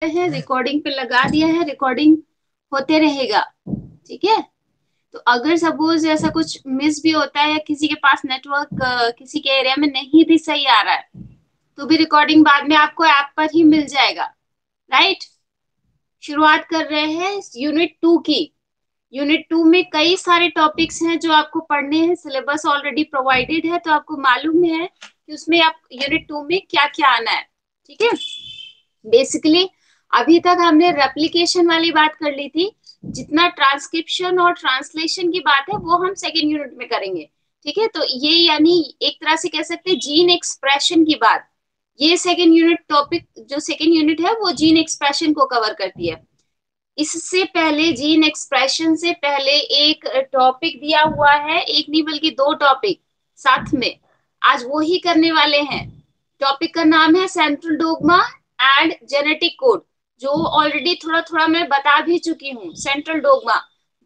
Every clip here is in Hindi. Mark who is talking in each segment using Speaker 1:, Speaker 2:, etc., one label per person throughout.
Speaker 1: है, रिकॉर्डिंग पे लगा दिया है, रिकॉर्डिंग होते रहेगा। ठीक है, तो अगर सपोज ऐसा कुछ मिस भी होता है या किसी के पास नेटवर्क किसी के एरिया में नहीं भी सही आ रहा है, तो भी रिकॉर्डिंग बाद में आपको ऐप पर ही मिल जाएगा। राइट, शुरुआत कर रहे हैं यूनिट 2 की। यूनिट 2 में कई सारे टॉपिक्स हैं जो आपको पढ़ने हैं, सिलेबस ऑलरेडी प्रोवाइडेड है, तो आपको मालूम है कि उसमें आप यूनिट 2 में क्या क्या आना है। ठीक है, बेसिकली अभी तक हमने रेप्लिकेशन वाली बात कर ली थी, जितना ट्रांसक्रिप्शन और ट्रांसलेशन की बात है वो हम सेकेंड यूनिट में करेंगे। ठीक है, तो ये यानी एक तरह से कह सकते हैं जीन एक्सप्रेशन की बात, ये सेकेंड यूनिट टॉपिक, जो सेकेंड यूनिट है वो जीन एक्सप्रेशन को कवर करती है। इससे पहले जीन एक्सप्रेशन से पहले एक टॉपिक दिया हुआ है, एक नहीं बल्कि दो टॉपिक साथ में, आज वो ही करने वाले हैं। टॉपिक का नाम है central dogma and genetic code, जो ऑलरेडी थोड़ा थोड़ा मैं बता भी चुकी हूँ। सेंट्रल डोग्मा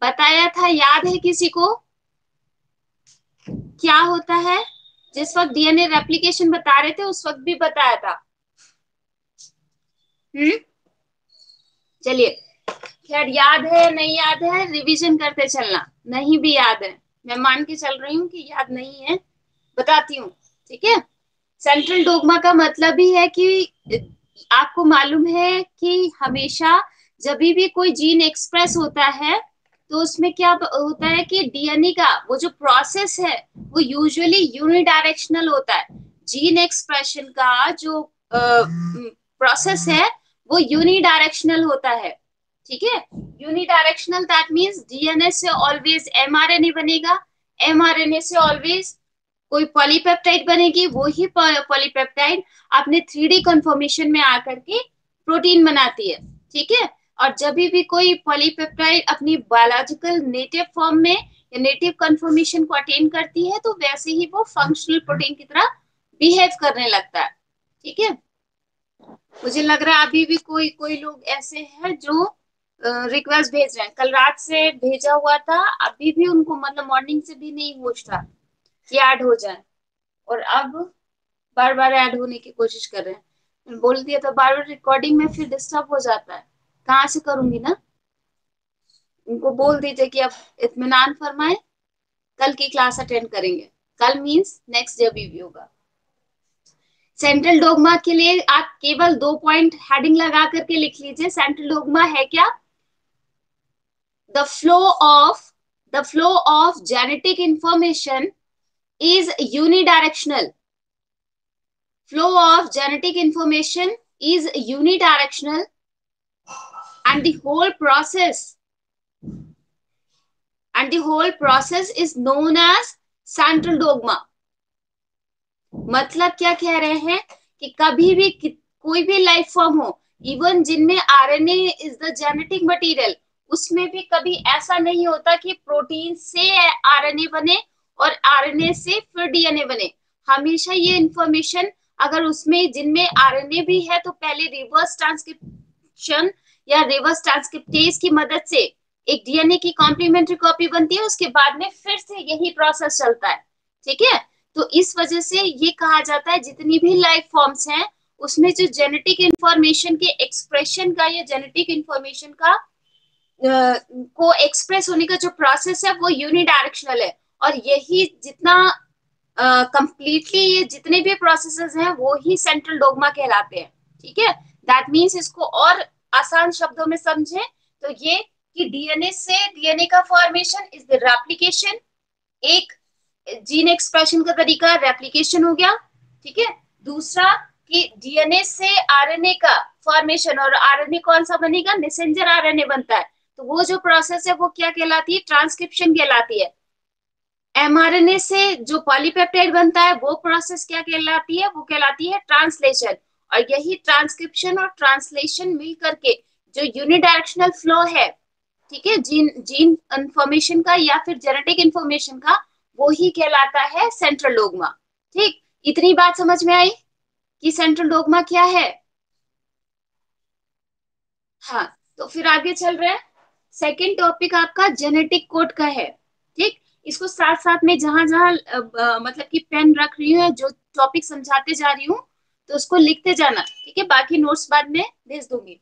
Speaker 1: बताया था, याद है किसी को क्या होता है? जिस वक्त डीएनए रेप्लिकेशन बता रहे थे उस वक्त भी बताया था। चलिए, खैर याद है नहीं याद है रिवीजन करते चलना, नहीं भी याद है मैं मान के चल रही हूँ कि याद नहीं है, बताती हूँ। ठीक है, सेंट्रल डोग्मा का मतलब ही है कि आपको मालूम है कि हमेशा जब भी कोई जीन एक्सप्रेस होता है तो उसमें क्या होता है कि डीएनए का वो जो प्रोसेस है वो यूजुअली यूनिडायरेक्शनल होता है। जीन एक्सप्रेशन का जो प्रोसेस है वो यूनिडायरेक्शनल होता है। ठीक है, यूनिडायरेक्शनल दैट मींस डीएनए से ऑलवेज एमआरएनए बनेगा, एमआरएनए से ऑलवेज कोई पॉलीपेप्टाइड बनेगी, वो ही पॉलीपेप्टाइड अपने 3D कंफर्मेशन में आकर के प्रोटीन बनाती है। ठीक है, और जब भी कोई पॉलीपेप्टाइड अपनी बायोलॉजिकल नेटिव फॉर्म में या नेटिव कंफर्मेशन को अटेन करती है तो वैसे ही वो फंक्शनल प्रोटीन की तरह बिहेव करने लगता है। ठीक है, मुझे लग रहा है अभी भी कोई कोई लोग ऐसे हैं जो रिक्वेस्ट भेज रहे हैं, कल रात से भेजा हुआ था, अभी भी उनको मतलब मॉर्निंग से भी नहीं होश था कि ऐड हो जाए, और अब बार बार ऐड होने की कोशिश कर रहे हैं। बोल दिया तो बार बार रिकॉर्डिंग में फिर डिस्टर्ब हो जाता है, कहाँ से करूंगी ना। उनको बोल दीजिए कि अब इत्मीनान फरमाए, कल की क्लास अटेंड करेंगे। कल मीन्स नेक्स्ट जब भी होगा। सेंट्रल डोगमा के लिए आप केवल 2 पॉइंट हेडिंग लगा करके लिख लीजिए। सेंट्रल डोगमा है क्या? The flow of the flow of genetic information is unidirectional. Flow of genetic information is unidirectional, and the whole process is known as central dogma. मतलब क्या कह रहे हैं कि कभी भी कोई भी लाइफ फॉर्म हो, इवन जिनमें RNA is the genetic material, उसमें भी कभी ऐसा नहीं होता कि प्रोटीन से आरएनए बने और आरएनए से फिर डीएनए बने। हमेशा ये इंफॉर्मेशन, अगर उसमें जिनमें आरएनए भी है तो पहले रिवर्स ट्रांसक्रिप्शन या रिवर्स ट्रांसक्रिप्टेज की मदद से एक डीएनए की कॉम्प्लीमेंट्री कॉपी बनती है, उसके बाद में फिर से यही प्रोसेस चलता है। ठीक है, तो इस वजह से ये कहा जाता है जितनी भी लाइफ फॉर्म्स हैं उसमें जो जेनेटिक इंफॉर्मेशन के एक्सप्रेशन का या जेनेटिक इंफॉर्मेशन का को एक्सप्रेस होने का जो प्रोसेस है वो यूनिडायरेक्शनल है, और यही जितना कंप्लीटली ये जितने भी प्रोसेसेस हैं वो ही सेंट्रल डोग्मा कहलाते हैं। ठीक है, दैट मीन्स इसको और आसान शब्दों में समझें तो ये कि डीएनए से डीएनए का फॉर्मेशन इज द रेप्लिकेशन, एक जीन एक्सप्रेशन का तरीका रेप्लिकेशन हो गया। ठीक है, दूसरा कि डीएनए से आरएनए का फॉर्मेशन, और आरएनए कौन सा बनेगा? मैसेंजर आरएनए बनता है, तो वो जो प्रोसेस है वो क्या कहलाती है? ट्रांसक्रिप्शन कहलाती है। एमआरएनए से जो पॉलीपेप्टाइड बनता है वो प्रोसेस क्या कहलाती है? वो कहलाती है ट्रांसलेशन। और यही ट्रांसक्रिप्शन और ट्रांसलेशन मिल करके जो यूनिडायरेक्शनल फ्लो है, ठीक है, जीन जीन इंफॉर्मेशन का या फिर जेनेटिक इंफॉर्मेशन का, वो ही कहलाता है सेंट्रल डोग्मा। ठीक, इतनी बात समझ में आई कि सेंट्रल डोग्मा क्या है? हाँ, तो फिर आगे चल रहे हैं। सेकेंड टॉपिक आपका जेनेटिक कोड का है। ठीक, इसको साथ साथ में जहां जहां मतलब कि पेन रख रही हूँ, जो टॉपिक समझाते जा रही हूँ तो उसको लिखते जाना। ठीक है, बाकी नोट्स बाद में भेज दूंगी।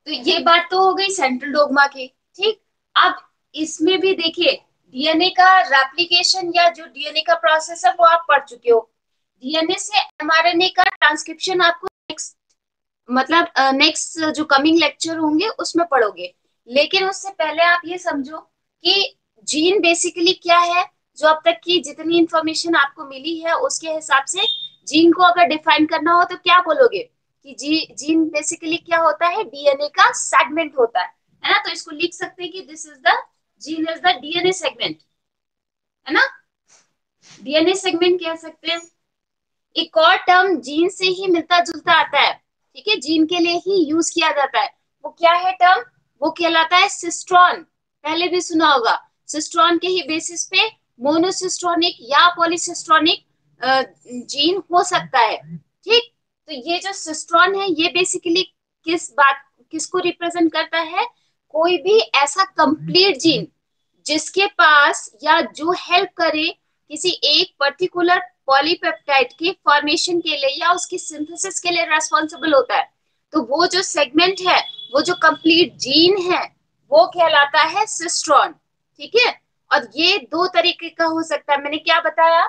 Speaker 1: तो ये बात तो हो गई सेंट्रल डोग्मा की। ठीक, अब इसमें भी देखिए डीएनए का रेप्लिकेशन या जो डीएनए का प्रोसेस है वो आप पढ़ चुके हो। डीएनए से एमआरएनए का ट्रांसक्रिप्शन आपको नेक्स्ट, मतलब नेक्स्ट जो कमिंग लेक्चर होंगे उसमें पढ़ोगे। लेकिन उससे पहले आप ये समझो कि जीन बेसिकली क्या है। जो अब तक की जितनी इंफॉर्मेशन आपको मिली है उसके हिसाब से जीन को अगर डिफाइन करना हो तो क्या बोलोगे कि जीन बेसिकली क्या होता है, डीएनए का सेगमेंट होता है ना। तो इसको लिख सकते हैं कि this is the gene is the DNA segment, है ना। डीएनए सेगमेंट कह सकते हैं। एक और टर्म जीन से ही मिलता जुलता आता है, ठीक है, जीन के लिए ही यूज किया जाता है। वो क्या है टर्म, वो कहलाता है सिस्ट्रॉन। पहले भी सुना होगा। सिस्ट्रॉन के ही बेसिस पे मोनोसिस्ट्रॉनिक या पॉलीसिस्ट्रॉनिक जीन हो सकता है। ठीक, तो ये जो सिस्ट्रॉन है ये बेसिकली किसको रिप्रेजेंट करता है, कोई भी ऐसा कंप्लीट जीन जिसके पास या जो हेल्प करे किसी एक पर्टिकुलर पॉलीपेप्टाइड के फॉर्मेशन के लिए या उसकी सिंथेसिस के लिए रेस्पॉन्सिबल होता है। तो वो जो सेगमेंट है, वो जो कंप्लीट जीन है, वो कहलाता है सिस्ट्रॉन। ठीक है, और ये दो तरीके का हो सकता है। मैंने क्या बताया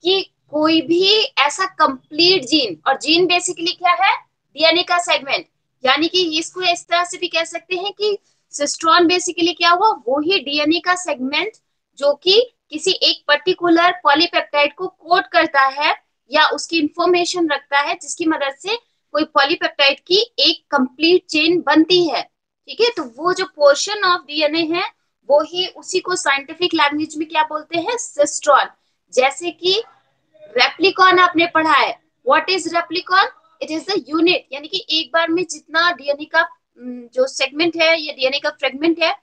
Speaker 1: कि कोई भी ऐसा कंप्लीट जीन, और जीन बेसिकली क्या है, डीएनए का सेगमेंट। यानी कि इसको इस तरह से भी कह सकते हैं कि सिस्ट्रॉन बेसिकली क्या हुआ, वो ही डीएनए का सेगमेंट जो कि किसी एक पर्टिकुलर पॉलीपेप्टाइड को कोड करता है या उसकी इंफॉर्मेशन रखता है, जिसकी मदद से कोई पॉलीपेप्टाइड की एक कंप्लीट चेन बनती है। ठीक है, तो वो जो पोर्शन ऑफ डीएनए है वो ही, उसी को साइंटिफिक लैंग्वेज में क्या बोलते हैं, सिस्ट्रॉन। जैसे कि रेप्लिकॉन आपने पढ़ा है। What is replicon, it is the unit, यानी कि एक बार में जितना डीएनए का जो सेगमेंट है या डीएनए का फ्रेगमेंट है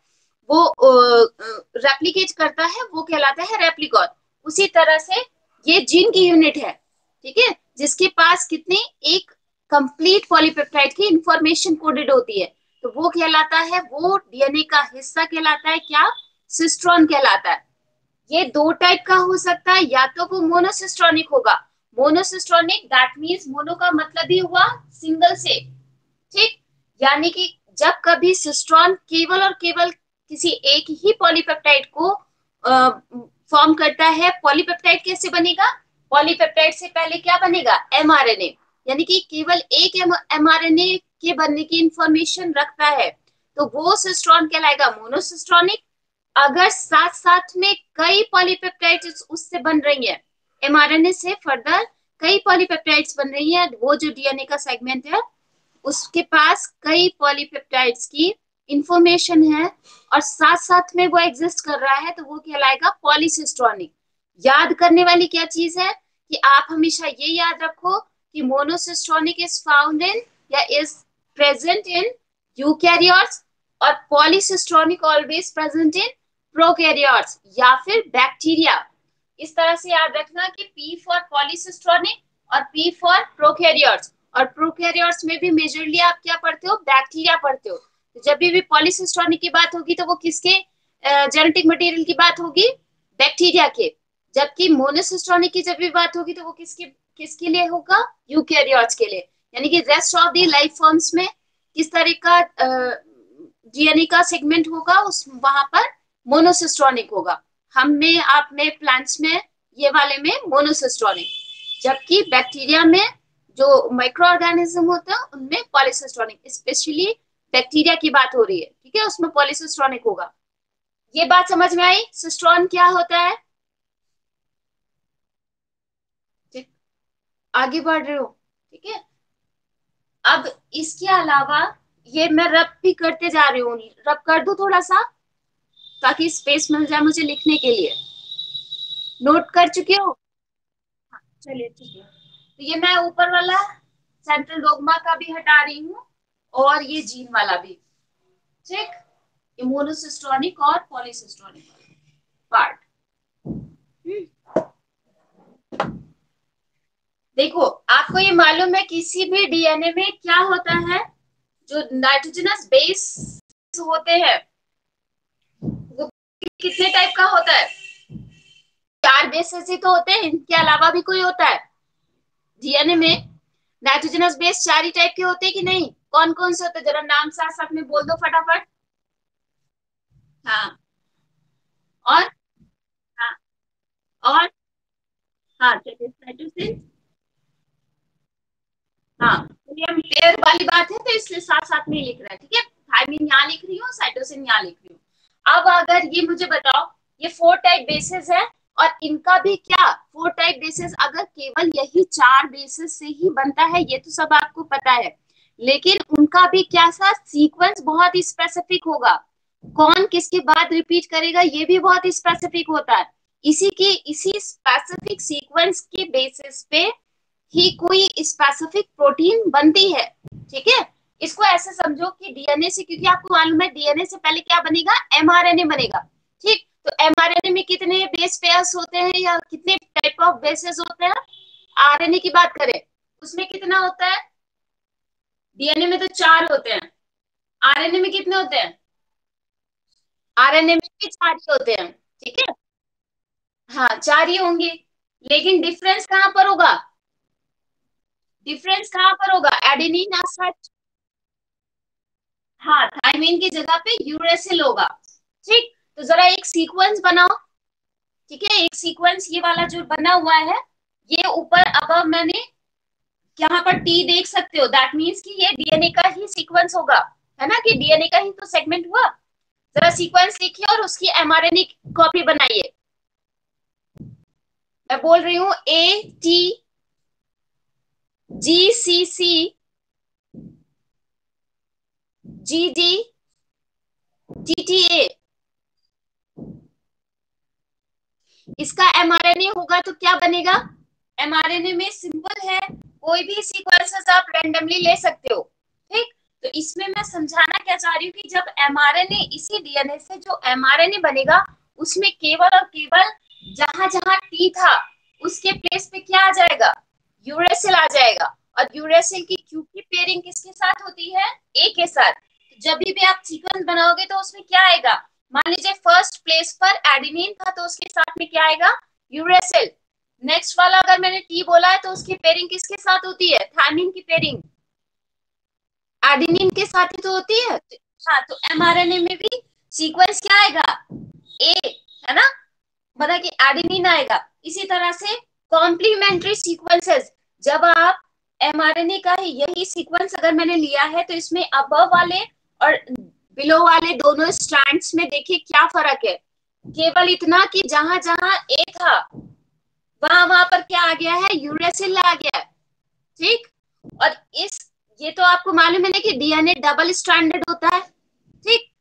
Speaker 1: वो रेप्लिकेट करता है, वो कहलाता है रेप्लिकॉन। उसी तरह से ये जीन की यूनिट है, ठीक है, जिसके पास कितनी, एक कंप्लीट पॉलीपेप्टाइड की इंफॉर्मेशन कोडेड होती है। तो वो कहलाता है, वो डीएनए का हिस्सा कहलाता है क्या, सिस्ट्रॉन कहलाता है। ये दो टाइप का हो सकता है, या तो वो मोनोसिस्ट्रॉनिक होगा। मोनोसिस्ट्रॉनिक दैट मींस मोनो का मतलब ही हुआ सिंगल से। ठीक, यानी कि जब कभी सिस्ट्रॉन केवल और केवल किसी एक ही पॉलीपेप्टाइड को फॉर्म करता है। पॉलीपेप्टाइड कैसे बनेगा, पॉलीपेप्टाइड से पहले क्या बनेगा, एमआरएनए, यानी कि केवल एक एमआरएनए के बनने की इंफॉर्मेशन रखता है, तो वो सिस्ट्रॉन कहलाएगा मोनोसिस्ट्रॉनिक। अगर साथ साथ में कई पॉलीपेप्टाइड्स उससे बन रही है, एमआरएनए से फर्दर कई पॉलीपेप्टाइड्स बन रही है, वो जो डीएनए का सेगमेंट है उसके पास कई पॉलीपेप्टाइड्स की इंफॉर्मेशन है और साथ साथ में वो एग्जिस्ट कर रहा है, तो वो कहलाएगा पॉलीसिस्ट्रॉनिक। याद करने वाली क्या चीज है कि आप हमेशा ये याद रखो कि मोनोसिस्ट्रॉनिक इज फाउंड इन या इज प्रेजेंट इन यूकैरियोट्स, और polycistronic always present in prokaryotes या फिर बैक्टीरिया। इस तरह से याद रखना कि पी फॉर पॉलीसिस्ट्रॉनिक और पी फॉर प्रोकैरियोट्स। और प्रोकैरियोट्स में भी मेजरली आप क्या पढ़ते हो, बैक्टीरिया पढ़ते हो। तो जब भी पॉलीसिस्ट्रॉनिक की बात होगी तो वो किसके जेनेटिक मटेरियल की बात होगी, बैक्टीरिया के। जबकि मोनोसिस्ट्रॉनिक की जब भी बात होगी तो वो किसके किसके लिए होगा, यूकैरियोट्स के लिए। यानी कि rest of the life forms में किस तरह का डीएनए का सेगमेंट होगा, उस वहां पर मोनोसिस्ट्रॉनिक होगा। हम में, आप में, प्लांट्स में, ये वाले में मोनोसिस्ट्रॉनिक। जबकि बैक्टीरिया में जो माइक्रो ऑर्गेनिज्म होता है उनमें पॉलीसिस्ट्रॉनिक, स्पेशली बैक्टीरिया की बात हो रही है, ठीक है, उसमें पॉलीसिस्ट्रॉनिक होगा। ये बात समझ में आई, सिस्ट्रॉन क्या होता है। ठीक, आगे बढ़ रहे हो, ठीक है। अब इसके अलावा ये मैं रब भी करते जा रही हूँ, रब कर दूं थोड़ा सा ताकि स्पेस मिल जाए मुझे लिखने के लिए। नोट कर चुके हो, हाँ, चलिए ठीक है। तो ये मैं ऊपर वाला सेंट्रल डोग्मा का भी हटा रही हूँ और ये जीन वाला भी। ठीक, इम्यूनोसिस्टोनिक और पॉलीसिस्टोनिक पार्ट। देखो, आपको ये मालूम है किसी भी डीएनए में क्या होता है, जो नाइट्रोजनस बेस होते हैं वो कितने टाइप का होता है, चार बेसेस ही तो होते हैं, इनके अलावा भी कोई होता है डीएनए में। नाइट्रोजनस बेस चार ही टाइप के होते हैं कि नहीं, कौन कौन से होते हैं, जरा नाम साथ साथ में बोल दो फटाफट। हाँ। और। हाँ। और। हाँ, साइटोसिन। हाँ, क्योंकि हम पेयर वाली बात है तो इसलिए साथ साथ में ही लिख रहा है, ठीक है। थायमिन यहाँ लिख रही हूँ, साइटोसिन यहाँ लिख रही हूँ। अब अगर ये मुझे बताओ, ये 4 टाइप बेसिस है, और इनका भी क्या 4 टाइप बेसिस, अगर केवल यही 4 बेसिस से ही बनता है ये तो सब आपको पता है, लेकिन उनका भी क्या सा सीक्वेंस बहुत ही स्पेसिफिक होगा। कौन किसके बाद रिपीट करेगा ये भी बहुत ही स्पेसिफिक होता है। इसी स्पेसिफिक सीक्वेंस के बेसिस पे ही कोई स्पेसिफिक प्रोटीन बनती है, ठीक है। इसको ऐसे समझो कि डीएनए से, क्योंकि आपको मालूम है डीएनए से पहले क्या बनेगा, एमआरएनए बनेगा, ठीक। तो एमआरएनए में कितने बेस पेयर्स होते हैं या कितने टाइप ऑफ बेसेस होते हैं। आरएनए की बात करें उसमें कितना होता है, डीएनए में तो 4 होते हैं, आरएनए में कितने होते हैं, आरएनए में भी 4 ही होते हैं, ठीक है। हाँ, 4 ही होंगे, लेकिन डिफरेंस कहाँ पर होगा, डिफरेंस कहाँ पर होगा, एडेनिन सच। हाँ, थायमिन की जगह पे यूरेसिल होगा, ठीक। तो जरा एक सीक्वेंस बनाओ, ठीक है। एक सीक्वेंस ये वाला जो बना हुआ है, ये ऊपर अब मैंने यहाँ पर टी देख सकते हो, दैट मीन्स कि ये डीएनए का ही सीक्वेंस होगा, है ना, कि डीएनए का ही तो सेगमेंट हुआ। जरा सीक्वेंस लिखिए और उसकी एमआरएनए कॉपी बनाइए। मैं बोल रही हूँ ATGCC GGTTA, इसका एमआरएनए होगा तो क्या बनेगा। एमआरएनए में सिंपल है, कोई भी सीक्वेंसेस आप रैंडमली ले सकते हो, ठीक। तो इसमें मैं समझाना क्या चाह रही हूँ कि जब एमआरएनए, इसी डीएनए से जो एमआरएनए बनेगा उसमें केवल और केवल जहां जहां टी था उसके प्लेस पे क्या आ जाएगा, यूरेसिल आ जाएगा। और यूरेसिल की क्योंकि पेयरिंग किसके साथ होती है, ए के साथ। जब भी आप सीक्वेंस बनाओगे तो उसमें क्या आएगा, मान लीजिए फर्स्ट प्लेस पर एडेनिन था तो उसके साथ में क्या आएगा, यूरेसिल। नेक्स्ट वाला अगर मैंने टी बोला है तो उसकी पेयरिंग किसके साथ होती है, थायमिन की पेयरिंग एडेनिन के साथ ही तो होती है। हाँ, तो एमआरएनए में भी सीक्वेंस क्या आएगा, ए, है ना, मतलब कि एडेनिन आएगा। इसी तरह से कॉम्प्लीमेंट्री सीक्वेंसेस, जब आप एमआरएनए का ही यही सीक्वेंस अगर मैंने लिया है तो इसमें अबव वाले और बिलो वाले दोनों स्ट्रैंड्स में देखिए क्या फर्क है, केवल इतना कि जहां जहां ए था वहां वहां पर क्या आ गया है, यूरेसिल आ गया है, ठीक। और इस, ये तो आपको मालूम है ना कि डीएनए डबल स्ट्रैंडेड होता है, ठीक।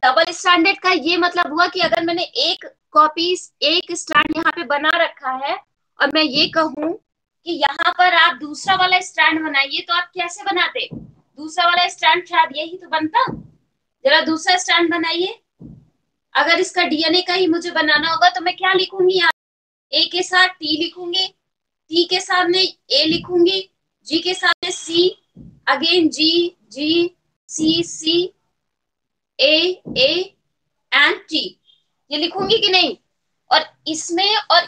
Speaker 1: डबल स्टैंडर्ड का ये मतलब हुआ कि अगर मैंने एक कॉपी, एक स्टैंड यहाँ पे बना रखा है और मैं ये कहूं कि यहाँ पर आप दूसरा वाला स्टैंड बनाइए, तो आप कैसे बनाते, दूसरा वाला स्टैंड शायद यही तो बनता। जरा दूसरा स्टैंड बनाइए, अगर इसका डीएनए का ही मुझे बनाना होगा तो मैं क्या लिखूंगी यहाँ, ए के साथ टी लिखूंगी, टी के सामने ए लिखूंगी, जी के सामने C, again G, G, C, A, A and T, ये लिखूंगी कि नहीं। और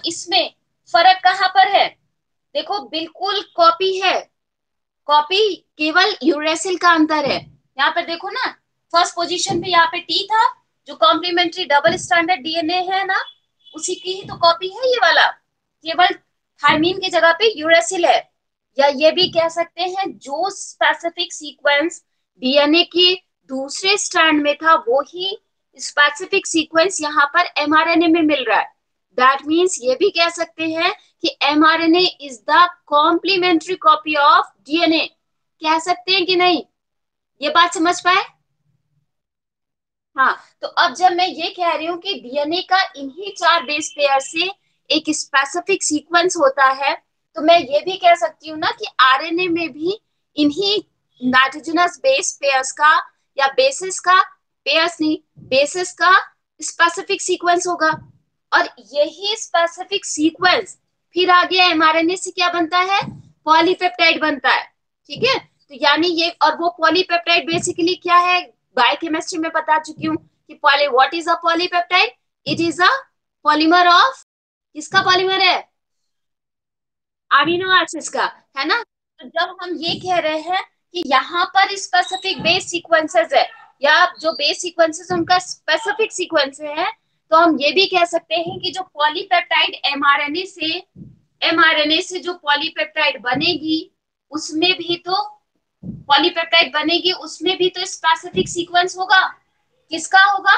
Speaker 1: इसमें फर्क कहां पर है, देखो बिल्कुल कॉपी है, कॉपी, केवल यूरेसिल का अंतर है। यहाँ पर देखो ना, फर्स्ट पोजीशन पे यहाँ पे टी था, जो कॉम्प्लीमेंट्री डबल स्टैंडर्ड डीएनए है ना, उसी की ही तो कॉपी है ये वाला, केवल थायमीन की जगह पे यूरेसिल है। या ये भी कह सकते हैं जो स्पेसिफिक सीक्वेंस डीएनए के दूसरे स्ट्रैंड में था वो ही स्पेसिफिक सीक्वेंस यहाँ पर एमआरएनए में मिल रहा है। दैट मीन्स ये भी कह सकते हैं कि mRNA is the complementary copy of DNA, कह सकते हैं कि नहीं, ये बात समझ पाए। हाँ, तो अब जब मैं ये कह रही हूँ कि डीएनए का इन्हीं 4 बेस पेयर से एक स्पेसिफिक सीक्वेंस होता है, तो मैं ये भी कह सकती हूँ ना कि आरएनए में भी इन्हीं नाइट्रोजनस बेस पेयर्स का, या बेसिस का, पेयर्स नहीं, बेसिस का स्पेसिफिक सीक्वेंस होगा। और यही स्पेसिफिक सीक्वेंस फिर आगे एमआरएनए से क्या बनता है, पॉलीपेप्टाइड बनता है, ठीक है। तो यानी ये, और वो पॉलीपेप्टाइड बेसिकली क्या है, बायोकेमिस्ट्री में बता चुकी हूँ कि poly, what is a polypeptide, it is a polymer of, किसका पॉलीमर है, अमीनो एसिड्स का, है ना। तो जब हम ये कह रहे हैं कि यहाँ पर स्पेसिफिक बेस सीक्वेंसेस है या जो बेस सीक्वेंसेस उनका स्पेसिफिक सीक्वेंस है, तो हम ये भी कह सकते हैं कि जो पॉलीपेप्टाइड एमआरएनए से जो पॉलीपेप्टाइड बनेगी उसमें भी तो स्पेसिफिक सीक्वेंस होगा। किसका होगा?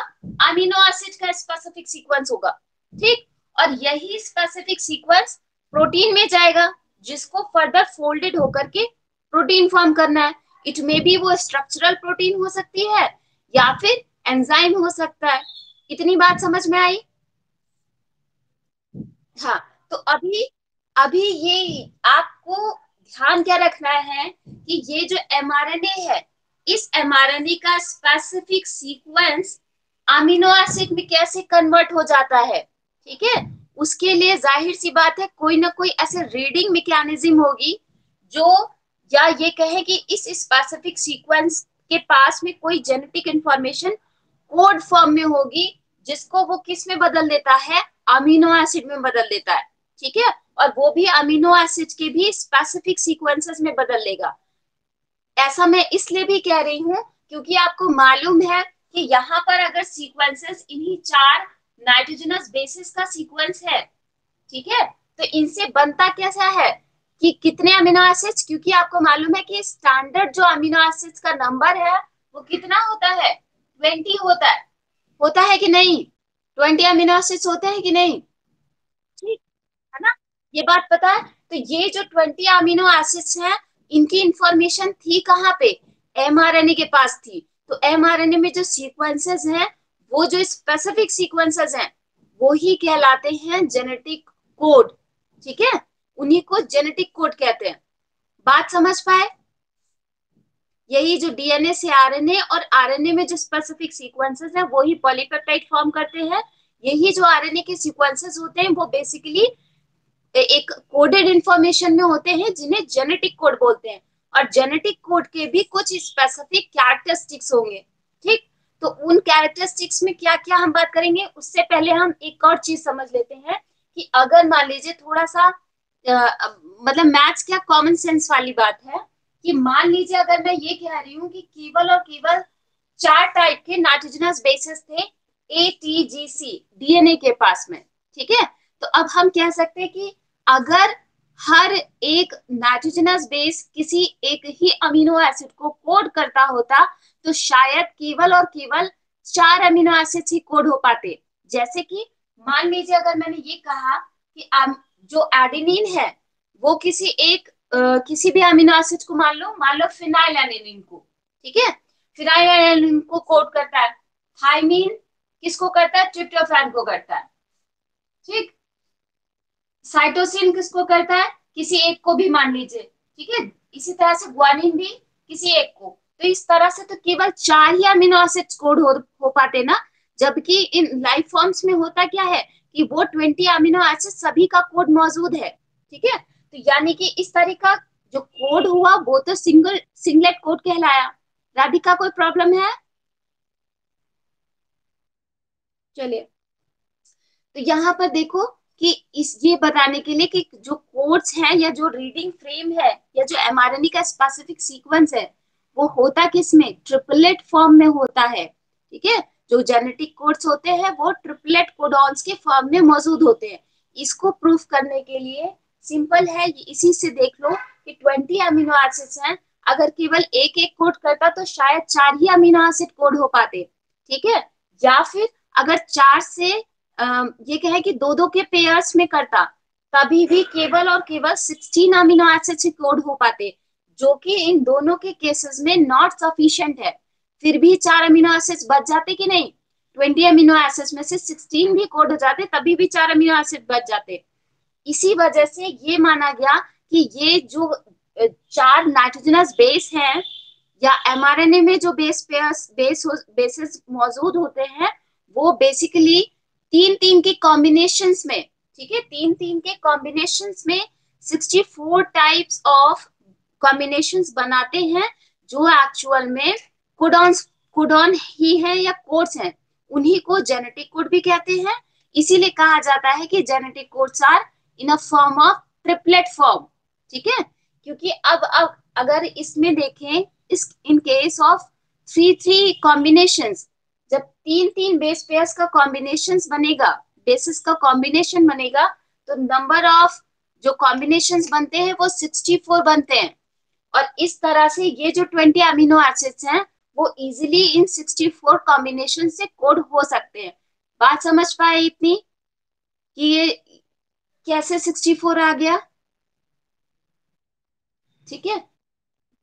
Speaker 1: अमीनो एसिड का स्पेसिफिक सीक्वेंस होगा। ठीक, और यही स्पेसिफिक सीक्वेंस प्रोटीन में जाएगा जिसको फर्दर फोल्डेड होकर के प्रोटीन फॉर्म करना है। इट मे बी वो स्ट्रक्चरल प्रोटीन हो सकती है या फिर एंजाइम हो सकता है। इतनी बात समझ में आई? हाँ, तो अभी अभी ये आपको ध्यान क्या रखना है कि ये जो एमआरएनए है, इस एमआरएनए का स्पेसिफिक सीक्वेंस अमीनो एसिड में कैसे कन्वर्ट हो जाता है। ठीक है, उसके लिए जाहिर सी बात है कोई ना कोई ऐसे रीडिंग मैकेनिज्म होगी जो, या ये कहे कि इस स्पेसिफिक सीक्वेंस के पास में कोई जेनेटिक इंफॉर्मेशन कोड फॉर्म में होगी जिसको वो किस में बदल देता है? अमीनो एसिड में बदल देता है। ठीक है, और वो भी अमीनो एसिड के भी स्पेसिफिक सीक्वेंसेस में बदल लेगा। ऐसा मैं इसलिए भी कह रही हूँ क्योंकि आपको मालूम है कि यहाँ पर अगर सीक्वेंसेस इन्हीं 4 नाइट्रोजनस बेसिस का सीक्वेंस है, ठीक है, तो इनसे बनता कैसा है कि कितने अमीनो एसिड्स, क्योंकि आपको मालूम है कि स्टैंडर्ड जो अमीनो एसिड्स का नंबर है वो कितना होता है? 20 होता है कि नहीं? 20 अमीनो एसिड्स होते हैं कि नहीं? ठीक है ना, ये बात पता है। तो ये जो 20 अमीनो एसिड्स हैं, इनकी इंफॉर्मेशन थी कहाँ पे? एमआरएनए के पास थी। तो एमआरएनए में जो सीक्वेंसेस हैं, वो जो स्पेसिफिक सीक्वेंसेस हैं, वो ही कहलाते हैं जेनेटिक कोड। ठीक है, उन्हीं को जेनेटिक कोड कहते हैं। बात समझ पाए? यही जो डीएनए से आरएनए और आरएनए में जो स्पेसिफिक सीक्वेंसेस हैं वो ही पॉलीपेप्टाइड फॉर्म करते हैं। यही जो आरएनए के सीक्वेंसेस होते हैं वो बेसिकली एक कोडेड इंफॉर्मेशन में होते हैं जिन्हें जेनेटिक कोड बोलते हैं। और जेनेटिक कोड के भी कुछ स्पेसिफिक कैरेक्टरिस्टिक्स होंगे। ठीक, तो उन कैरेक्टरिस्टिक्स में क्या क्या हम बात करेंगे, उससे पहले हम एक और चीज समझ लेते हैं कि अगर मान लीजिए थोड़ा सा मतलब मैथ्स क्या कॉमन सेंस वाली बात है कि मान लीजिए अगर मैं ये कह रही हूँ कि केवल और केवल 4 टाइप के नाइट्रोजनस बेसिस थे ATGC डीएनए के पास में। ठीक है, तो अब हम कह सकते हैं कि अगर हर एक नाइट्रोजनस बेस किसी एक ही अमीनो एसिड को कोड करता होता तो शायद केवल और केवल 4 अमीनो एसिड ही कोड हो पाते। जैसे कि मान लीजिए अगर मैंने ये कहा कि जो एडेनिन है वो किसी भी अमीनो एसिड को मान लो फिनाइल एडेनिन को। ठीक है, फिनाइल एडेनिन को कोड करता है। थाइमीन किसको करता है? ट्रिप्टोफैन को करता है। ठीक, साइटोसिन किसको करता है? किसी एक को भी मान लीजिए। ठीक है, इसी तरह से ग्वानिन भी किसी एक को। तो इस तरह से तो केवल 4 ही अमीनो एसिड्स कोड हो पाते ना, जबकि इन लाइफ फॉर्म्स में होता क्या है कि वो 20 अमीनो एसिड सभी का कोड मौजूद है। ठीक है, तो यानी कि इस तरह का जो कोड हुआ वो तो सिंगलेट कोड कहलाया। राधिका कोई प्रॉब्लम है? चलिए, तो यहाँ पर देखो कि इस ये बताने के लिए कि जो कोड्स हैं या जो रीडिंग फ्रेम है या जो एमआरएनए का स्पेसिफिक सीक्वेंस है वो होता किस में? ट्रिपलेट फॉर्म में होता है। ठीक है, जो जेनेटिक कोड्स होते हैं वो ट्रिपलेट कोडॉन्स के फॉर्म में मौजूद होते हैं। इसको प्रूफ करने के लिए सिंपल है, इसी से देख लो कि 20 अमीनो एसिड्स हैं, अगर केवल एक एक कोड करता तो शायद 4 ही अमीनो एसिड कोड हो पाते। ठीक है, या फिर अगर 4 से ये कहे कि दो दो के पेयर्स में करता तभी भी केवल और केवल 16 अमीनो एसिड से कोड हो पाते, जो कि इन दोनों के केसेस में नॉट सफिशिएंट है। फिर भी 4 अमीनो एसिड्स बच जाते कि नहीं? 20 अमीनो एसिड्स में से 16 भी कोड हो जाते तभी भी 4 अमीनो एसिड बच जाते। इसी वजह से ये माना गया कि ये जो 4 नाइट्रोजनस बेस हैं या एमआरएनए में जो बेसिस मौजूद होते हैं वो बेसिकली 3-3 के कॉम्बिनेशंस में, ठीक है, 3-3 के कॉम्बिनेशंस में 64 टाइप्स ऑफ कॉम्बिनेशंस बनाते हैं जो एक्चुअल में कोडॉन ही है या कोड्स हैं। उन्हीं को जेनेटिक कोड भी कहते हैं। इसीलिए कहा जाता है कि genetic codes are in a form of triplet form. ठीक है, क्योंकि अब अगर इसमें देखें, इस in case of three three combinations, जब तीन तीन बेस पेयर्स का कॉम्बिनेशंस बनेगा, बेसिस का कॉम्बिनेशन बनेगा, तो नंबर ऑफ जो कॉम्बिनेशंस बनते हैं वो 64 बनते हैं। और इस तरह से ये जो 20 अमीनो एसिड्स हैं वो इजीली इन 64 कॉम्बिनेशन से कोड हो सकते हैं। बात समझ पाए इतनी कि ये कैसे 64 आ गया? ठीक है।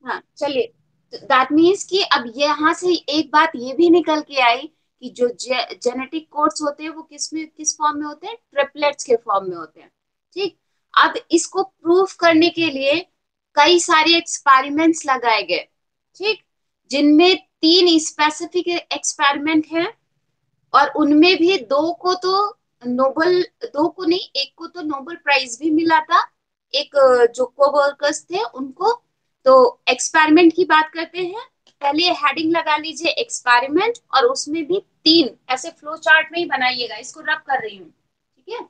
Speaker 1: हाँ चलिए, दैट मीन्स कि अब यहाँ से एक बात ये भी निकल के आई कि जो जेनेटिक कोड्स होते हैं वो किस फॉर्म में होते हैं? ट्रिपलेट्स के फॉर्म में होते हैं। ठीक। अब इसको प्रूव करने के लिए कई सारे एक्सपेरिमेंट्स लगाए गए। ठीक। जिनमें तीन स्पेसिफिक एक्सपेरिमेंट हैं, और उनमें भी दो को तो नोबल, दो को नहीं, एक को तो नोबेल प्राइज भी मिला था, एक जो कोवर्कर्स थे उनको। तो एक्सपेरिमेंट की बात करते हैं। पहले हेडिंग लगा लीजिए एक्सपेरिमेंट, और उसमें भी तीन ऐसे फ्लो चार्ट में ही बनाइएगा, इसको रब कर रही हूँ। ठीक है।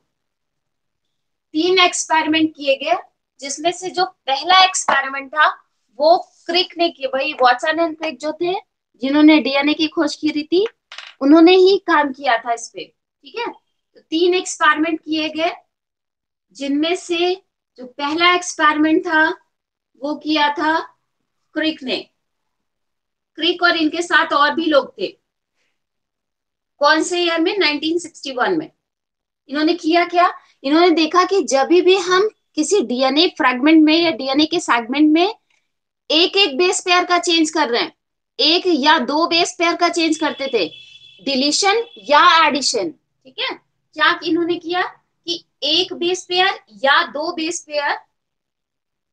Speaker 1: तीन एक्सपेरिमेंट किए गए, जिसमें से जो पहला एक्सपेरिमेंट था वो क्रिक ने किया, वही वाटसन एंड क्रिक जो थे जिन्होंने डीएनए की खोज की थी, उन्होंने ही काम किया था इस पे। ठीक है। तो तीन एक्सपेरिमेंट किए गए, जिनमें से जो पहला एक्सपेरिमेंट था वो किया था क्रिक ने। क्रिक और इनके साथ और भी लोग थे। कौन से ईयर में? 1961 में। इन्होंने किया क्या? इन्होंने देखा कि जब भी हम किसी डीएनए फ्रैगमेंट में या डीएनए के सेगमेंट में एक एक बेस पेयर का चेंज कर रहे हैं, एक या दो बेस पेयर का चेंज करते थे, डिलीशन या एडिशन। ठीक है। क्या इन्होंने किया कि एक बेस पेयर या दो बेस पेयर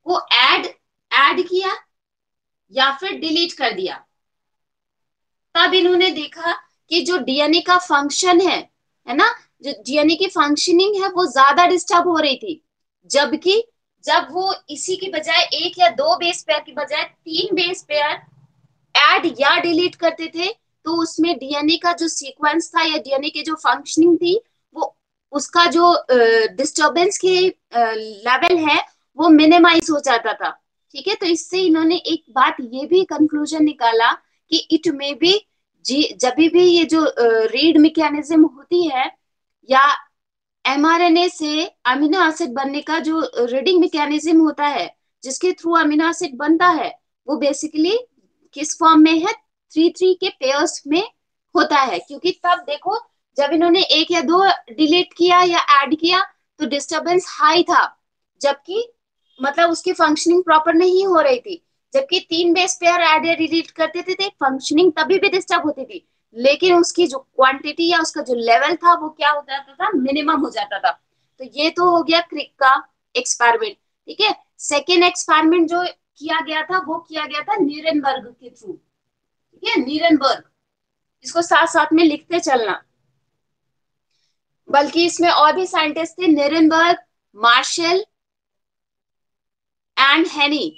Speaker 1: को ऐड ऐड किया या फिर डिलीट कर दिया। तब इन्होंने देखा कि जो डीएनए का फंक्शन है ना, जो डीएनए की फंक्शनिंग है वो ज्यादा डिस्टर्ब हो रही थी। जबकि जब वो इसी की बजाय एक या दो बेस पेयर की बजाय तीन बेस पेयर ऐड या डिलीट करते थे, तो उसमें डीएनए का जो सीक्वेंस था या डीएनए की जो फंक्शनिंग थी, वो उसका जो डिस्टरबेंस के लेवल है वो मिनिमाइज हो जाता था। ठीक है। तो इससे इन्होंने एक बात ये भी कंक्लूजन निकाला कि इट मे बी जी, जब भी ये जो रीड मैकेनिज्म होती है या एमआरएनए से अमीनो एसिड बनने का जो रीडिंग मैकेनिज्म होता है, जिसके थ्रू अमीनो एसिड बनता है, वो बेसिकली किस फॉर्म में है? थ्री थ्री के पेयर्स में होता है। क्योंकि तब देखो, जब इन्होंने एक या दो डिलीट किया या ऐड किया तो डिस्टरबेंस हाई था, जबकि मतलब उसकी फंक्शनिंग प्रॉपर नहीं हो रही थी। जबकि तीन बेस पेयर ऐड या डिलीट करते थे फंक्शनिंग तभी भी डिस्टर्ब होती थी, लेकिन उसकी जो क्वांटिटी या उसका जो लेवल था वो क्या हो जाता था? मिनिमम हो जाता था। तो ये तो हो गया क्रिक का एक्सपेरिमेंट। ठीक है। सेकेंड एक्सपेरिमेंट जो किया गया था वो किया गया था नीरेनबर्ग के थ्रू। ठीक है। नीरेनबर्ग, इसको साथ साथ में लिखते चलना। बल्कि इसमें और भी साइंटिस्ट थे, नीरेनबर्ग, मार्शल एंड हेनी।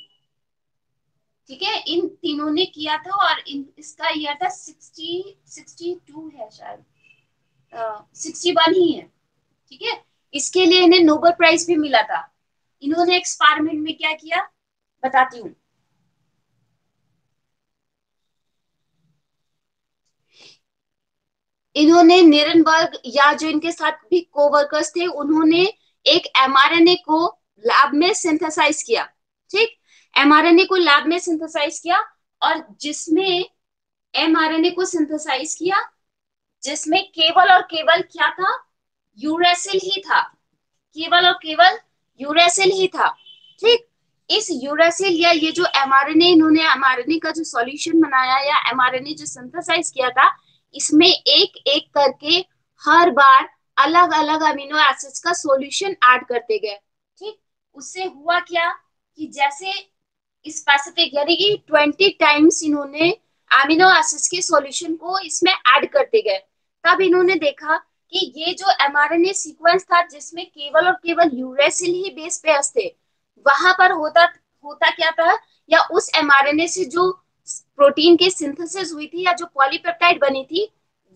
Speaker 1: ठीक है। इन तीनों ने किया था, और इसका ईयर था 62 है शायद, 61 ही है। ठीक है। इसके लिए इन्हें नोबेल प्राइज भी मिला था। इन्होंने एक्सपेरिमेंट में क्या किया बताती हूँ। इन्होंने निरनबर्ग या जो इनके साथ भी कोवर्कर्स थे, उन्होंने एक एमआरएनए को लैब में सिंथेसाइज किया। ठीक। एमआरएनए को लैब में सिंथेसाइज किया, और जिसमें एमआरएनए को सिंथेसाइज किया जिसमें केवल और केवल क्या था? यूरेसिल ही था। केवल और केवल यूरेसिल ही था। ठीक। इस यूरेसिल या ये जो एमआरएनए, इन्होंने एमआरएनए का जो सॉल्यूशन बनाया या एमआरएनए जो सिंथेसाइज किया था, इसमें एक एक करके हर बार अलग अलग अमीनो एसिड्स का सॉल्यूशन ऐड करते गए। ठीक। उससे हुआ क्या कि जैसे स्पेसिफिक यानी कि 20 टाइम्स इन्होंने अमीनो एसिड्स के सॉल्यूशन को इसमें ऐड करते गए। तब इन्होंने देखा कि ये जो एमआरएनए सीक्वेंस था जिसमें केवल और केवल यूरेसिल ही बेस पेयर्स थे, वहां पर होता होता क्या था, या उस एमआरएनए से जो प्रोटीन की सिंथेसिस हुई थी या जो पॉलीपेप्टाइड बनी थी,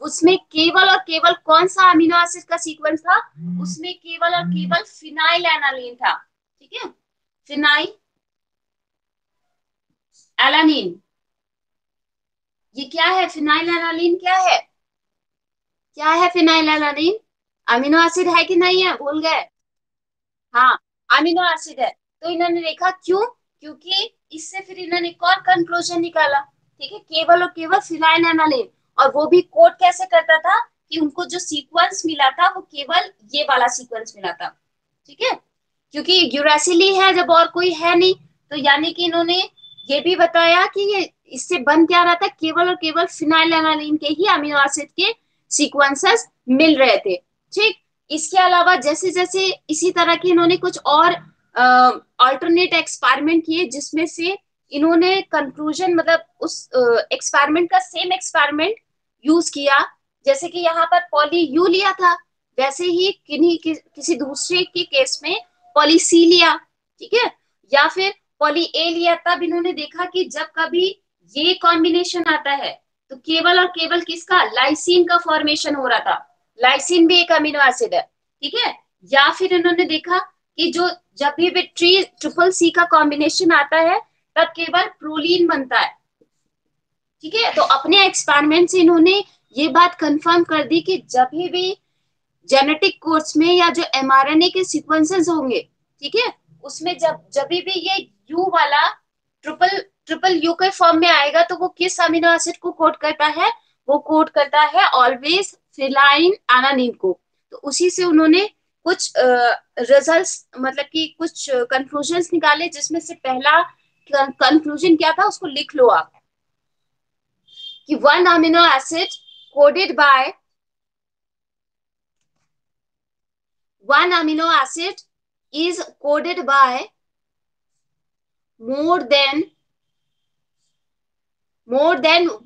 Speaker 1: उसमें केवल और केवल कौन सा अमीनो एसिड का सीक्वेंस था? उसमें केवल और केवल फिनाइल एनालिन था। ठीक है। फिनाइल एलानिन, ये क्या है? फिनाइल एलानिन क्या है? क्या है फिनाइल एलानिन? अमीनो एसिड है कि नहीं है, भूल गए? हाँ, अमीनो एसिड है। तो इन्होंने देखा क्यों? क्योंकि इससे फिर इन्होंने एक और कंक्लूजन निकाला, ठीक है, केवल और केवल फिनाइल एनालिन। और वो भी कोड कैसे करता था कि उनको जो सीक्वेंस मिला था वो केवल ये वाला सीक्वेंस मिला था, ठीक है, क्योंकि यूरासिली है जब और कोई है नहीं। तो यानी कि इन्होंने ये भी बताया कि ये इससे बन क्या रहा था, केवल और केवल फिनाइल एनालिन के ही अमीनो एसिड के सीक्वेंसेस मिल रहे थे, ठीक। इसके अलावा जैसे जैसे इसी तरह के इन्होंने कुछ और अल्टरनेट एक्सपेरिमेंट किए, जिसमें से इन्होंने कंक्लूजन मतलब उस एक्सपेरिमेंट का सेम एक्सपेरिमेंट यूज किया। जैसे कि यहाँ पर पॉली यू लिया था, वैसे ही किसी दूसरे के केस में पॉली सी लिया, ठीक है, या फिर पॉली ए लिया। तब इन्होंने देखा कि जब कभी ये कॉम्बिनेशन आता है तो केवल और केवल किसका, लाइसिन का फॉर्मेशन हो रहा था। लाइसिन भी एक अमीनो एसिड है, ठीक है। या फिर इन्होंने देखा कि जो जब भी ट्रिपल सी का कॉम्बिनेशन आता है तब केवल प्रोलीन बनता है, ठीक है। तो अपने एक्सपेरिमेंट से इन्होंने ये बात कंफर्म कर दी कि जब भी जेनेटिक कोड्स में या जो एमआरएनए के सीक्वेंसेस होंगे, ठीक है, उसमें जब जब भी ये यू वाला ट्रिपल ट्रिपल यू के फॉर्म में आएगा तो वो किस अमीनो एसिड को कोड करता है? वो कोड करता है ऑलवेज फिनाइल एलानिन को। तो उसी से उन्होंने कुछ रिजल्ट्स मतलब कि कुछ कंक्लूजन्स निकाले, जिसमें से पहला कंक्लूजन क्या था उसको लिख लो आप, कि one amino acid coded by one amino acid is coded by more than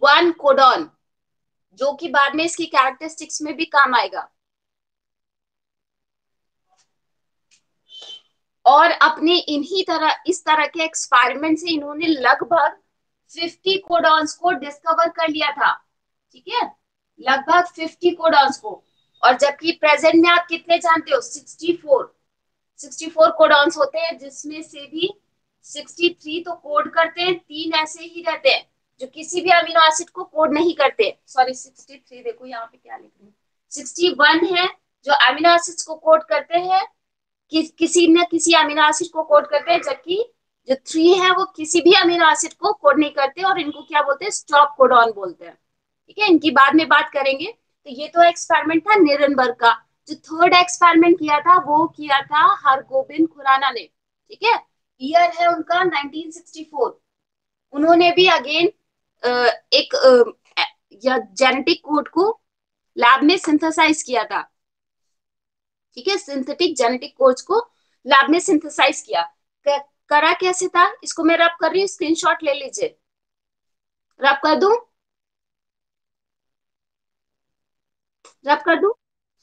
Speaker 1: one codon, जो कि बाद में इसकी कैरेक्टरिस्टिक्स में भी काम आएगा। और अपने इन्हीं तरह इस तरह के एक्सपेरिमेंट से इन्होंने लगभग 50 कोडॉन्स को डिस्कवर कर लिया था, ठीक है, लगभग 50 कोडॉन्स को। और जबकि प्रेजेंट में आप कितने जानते हो? 64 कोडॉन्स होते हैं, जिसमें से भी 63 तो कोड करते हैं, 3 ऐसे ही रहते हैं जो किसी भी अमीनो एसिड को कोड नहीं करते। सॉरी 63, देखो यहाँ पे क्या लिख रही हूँ, 61 है जो अमीनो एसिड्स को कोड करते हैं, किसी न किसी अमीनो एसिड को कोड करते हैं, जबकि जो 3 है वो किसी भी अमीनो एसिड को कोड नहीं करते, और इनको क्या बोलते हैं? स्टॉप कोडॉन बोलते हैं, ठीक है। इनकी बाद में बात करेंगे। तो ये तो एक्सपेरिमेंट था निरनबर्ग का। जो थर्ड एक्सपेरिमेंट किया था वो किया था हरगोबिंद खुराना ने, ठीक है। ईयर है उनका 1964। उन्होंने भी अगेन एक जेनेटिक कोड को लैब में सिंथेसाइज किया था, ठीक है, सिंथेटिक जेनेटिक कोड्स को लैब में सिंथेसाइज किया। करा कैसे था, इसको मैं रब कर रही हूँ, स्क्रीनशॉट ले लीजिए। रब कर दूं? रब कर दूं?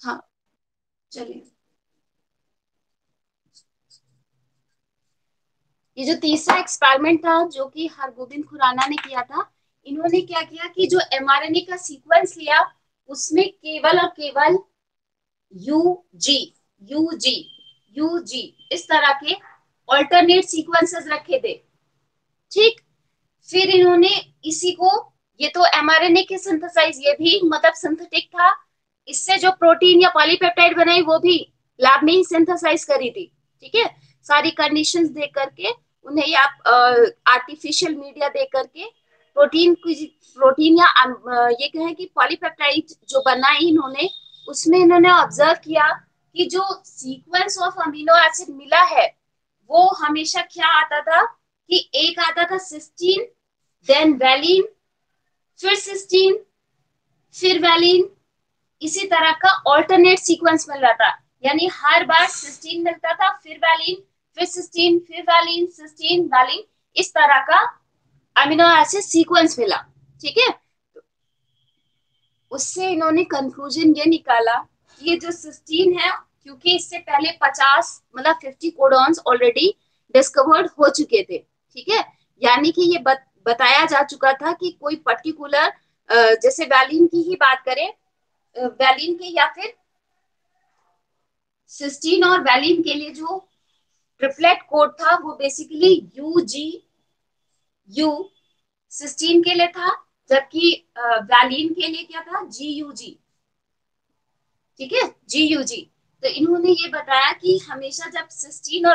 Speaker 1: हाँ, चलिए। ये जो तीसरा एक्सपेरिमेंट था जो कि हरगोबिंद खुराना ने किया था, इन्होंने क्या किया कि जो एमआरएनए का सीक्वेंस लिया उसमें केवल और केवल यूजी यूजी यूजी इस तरह के ऑल्टरनेट सीक्वेंसेस रखे थे, ठीक। फिर इन्होंने इसी को, ये तो एमआरएनए के सिंथेसाइज, ये भी मतलब सिंथेटिक था। इससे जो प्रोटीन या पॉलीपेप्टाइड बनाई वो भी लैब में ही सिंथेसाइज करी थी, ठीक है। सारी कंडीशंस दे करके उन्हें, आप आर्टिफिशियल मीडिया दे करके प्रोटीन या ये कहें कि पॉलीपेप्टाइड जो बनाई इन्होंने, उसमें इन्होंने ऑब्जर्व किया कि जो सीक्वेंस ऑफ अमीनो एसिड मिला है वो हमेशा क्या आता था कि एक आता था सिस्टीन, देन वैलिन, फिर सिस्टीन, फिर वैलिन, इसी तरह का ऑल्टरनेट सीक्वेंस मिल रहा था। यानी हर बार सिस्टीन मिलता था, फिर वैलिन, फिर सिस्टीन, फिर वैलिन, सिस्टीन, वैलिन, इस तरह का अमीनो एसिड सीक्वेंस मिला, ठीक है। उससे इन्होंने कंक्लूजन ये निकाला कि ये जो सिस्टीन है, क्योंकि इससे पहले 50 मतलब 50 कोडॉन्स ऑलरेडी डिस्कवर्ड हो चुके थे, ठीक है। यानी कि ये बताया जा चुका था कि कोई पर्टिकुलर, जैसे वैलिन की ही बात करें, वैलिन के या फिर सिस्टीन और वैलिन के लिए जो ट्रिपलेट कोड था वो basically U G U cysteine के लिए था, जबकि वैलिन के लिए क्या था, GUG। ठीक है, GUG। तो इन्होंने ये बताया कि हमेशा जब सिस्टीन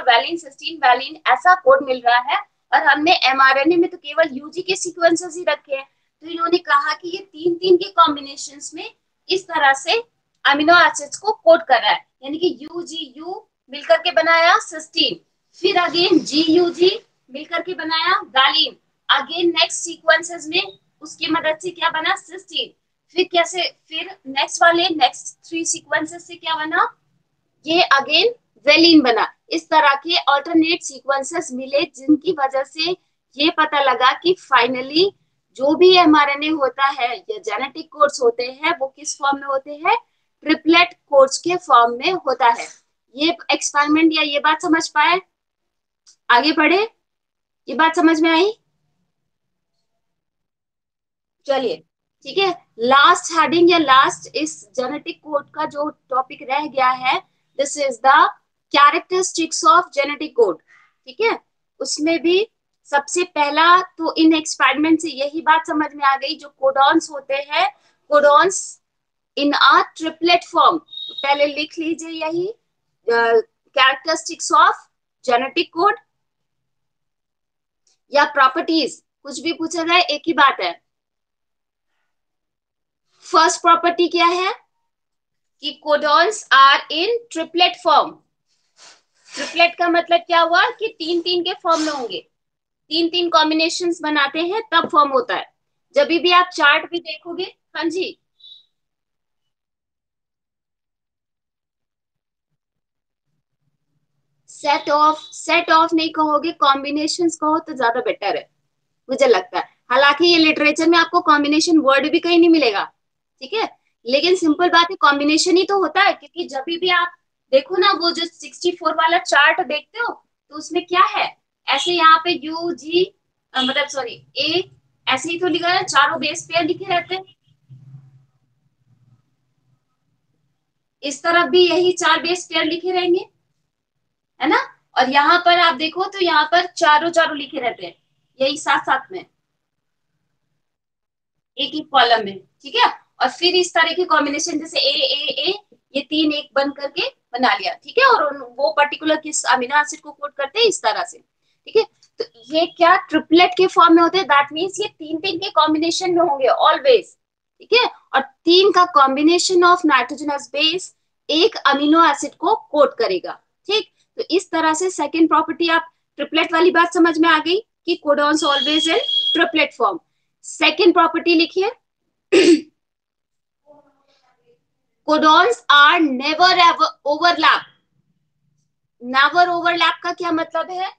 Speaker 1: वैलिन ऐसा कोड मिल रहा है और हमने mRNA में तो केवल UG के सीक्वेंसेस ही रखे हैं, तो इन्होंने कहा कि ये तीन तीन के कॉम्बिनेशंस में इस तरह से अमीनो एसिड्स को कोड कर रहा है, यानी कि UGU मिलकर के बनाया सिस्टीन, फिर अगेन GUG मिलकर के बनाया वैलिन, अगेन नेक्स्ट सीक्वेंसेस में उसकी मदद से क्या बना, सिस्टीन, फिर कैसे, फिर नेक्स्ट थ्री सीक्वेंसेस से क्या बना, ये अगेन वेलिन बना। इस तरह के ऑल्टरनेट सीक्वेंसेस मिले, जिनकी वजह से ये पता लगा कि फाइनली जो भी एमआरएनए होता है या जेनेटिक कोड्स होते हैं वो किस फॉर्म में होते हैं, ट्रिपलेट कोड्स के फॉर्म में होता है। ये एक्सपेरिमेंट या ये बात समझ पाए, आगे बढ़े, ये बात समझ में आई, चलिए ठीक है। लास्ट हेडिंग या लास्ट इस जेनेटिक कोड का जो टॉपिक रह गया है, this is the characteristics of genetic code. ठीक है, उसमें भी सबसे पहला तो इन एक्सपेरिमेंट से यही बात समझ में आ गई, जो कोडॉन्स होते हैं, codons in a triplet form, तो पहले लिख लीजिए यही कैरेक्टरिस्टिक्स ऑफ जेनेटिक कोड या प्रॉपर्टीज, कुछ भी पूछा जाए एक ही बात है। फर्स्ट प्रॉपर्टी क्या है कि codons are in triplet form. Triplet का मतलब क्या हुआ कि तीन तीन के फॉर्म में होंगे, तीन तीन कॉम्बिनेशंस बनाते हैं तब फॉर्म होता है। जब भी आप चार्ट भी देखोगे, हाँ जी, सेट ऑफ नहीं कहोगे, कॉम्बिनेशंस कहो तो ज्यादा बेटर है, मुझे लगता है। हालांकि ये लिटरेचर में आपको कॉम्बिनेशन वर्ड भी कहीं नहीं मिलेगा, ठीक है, लेकिन सिंपल बात है, कॉम्बिनेशन ही तो होता है, क्योंकि जब भी आप देखो ना, वो जो 64 वाला चार्ट देखते हो, तो उसमें क्या है, ऐसे यहाँ पे UG, मतलब सॉरी ए, ऐसे ही तो लिखा है, चारों बेस पेयर लिखे रहते हैं, इस तरफ भी यही चार बेस पेयर लिखे रहेंगे, है ना। और यहाँ पर आप देखो तो यहाँ पर चारों चारों लिखे रहते हैं, यही साथ साथ में एक ही कॉलम में, ठीक है। और फिर इस तरह के कॉम्बिनेशन जैसे ए, ये तीन एक बन करके बना लिया, ठीक है, और वो पर्टिकुलर किस अमीनो एसिड को कोड करते हैं इस तरह से, ठीक है। तो ये क्या ट्रिपलेट के फॉर्म में होते हैं, दैट मीन्स ये तीन तीन के कॉम्बिनेशन में होंगे ऑलवेज, ठीक है। और तीन का कॉम्बिनेशन ऑफ नाइट्रोजनस बेस एक अमीनो एसिड को कोड करेगा, ठीक। तो इस तरह से सेकेंड प्रॉपर्टी आप, ट्रिपलेट वाली बात समझ में आ गई कि codons always in triplet form. Second property लिखिए, codons are never ever overlap. Never overlap का क्या मतलब है,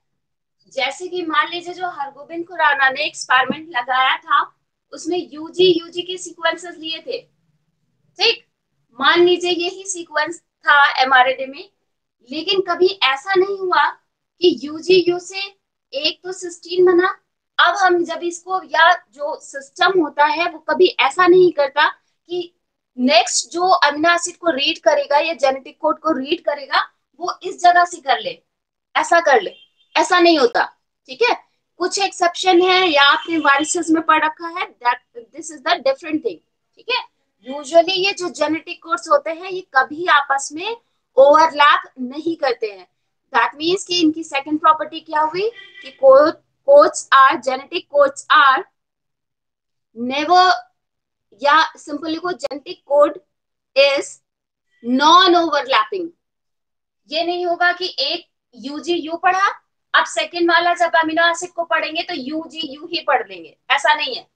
Speaker 1: जैसे कि मान लीजिए जो हरगोबिंद खुराना ने एक्सपेरिमेंट लगाया था, उसमें यूजी के सीक्वेंसेस लिए थे, ठीक, मान लीजिए यही सीक्वेंस था एमआरएनए में, लेकिन कभी ऐसा नहीं हुआ कि यूजीयू से एक तो सिस्टीन बना। अब हम जब इसको, या जो सिस्टम होता है वो कभी ऐसा नहीं करता कि नेक्स्ट जो अमीनो एसिड को रीड करेगा या जेनेटिक कोड को रीड करेगा वो इस जगह से कर ले, ऐसा कर ले, ऐसा नहीं होता, ठीक है। कुछ एक्सेप्शन है, या आपने वायरसेस में पढ़ रखा है, that this is the different thing, ठीक है। यूजुअली ये जो जेनेटिक कोड्स होते हैं ये कभी आपस में ओवरलैप नहीं करते हैं। दैट मीन्स कि इनकी सेकंड प्रॉपर्टी क्या हुई कि codes are, genetic codes are never, या सिंपली को genetic code is non overlapping. ये नहीं होगा कि एक UGU पढ़ा, अब सेकेंड वाला जब अमीनो एसिड को पढ़ेंगे तो UGU ही पढ़ लेंगे, ऐसा नहीं है।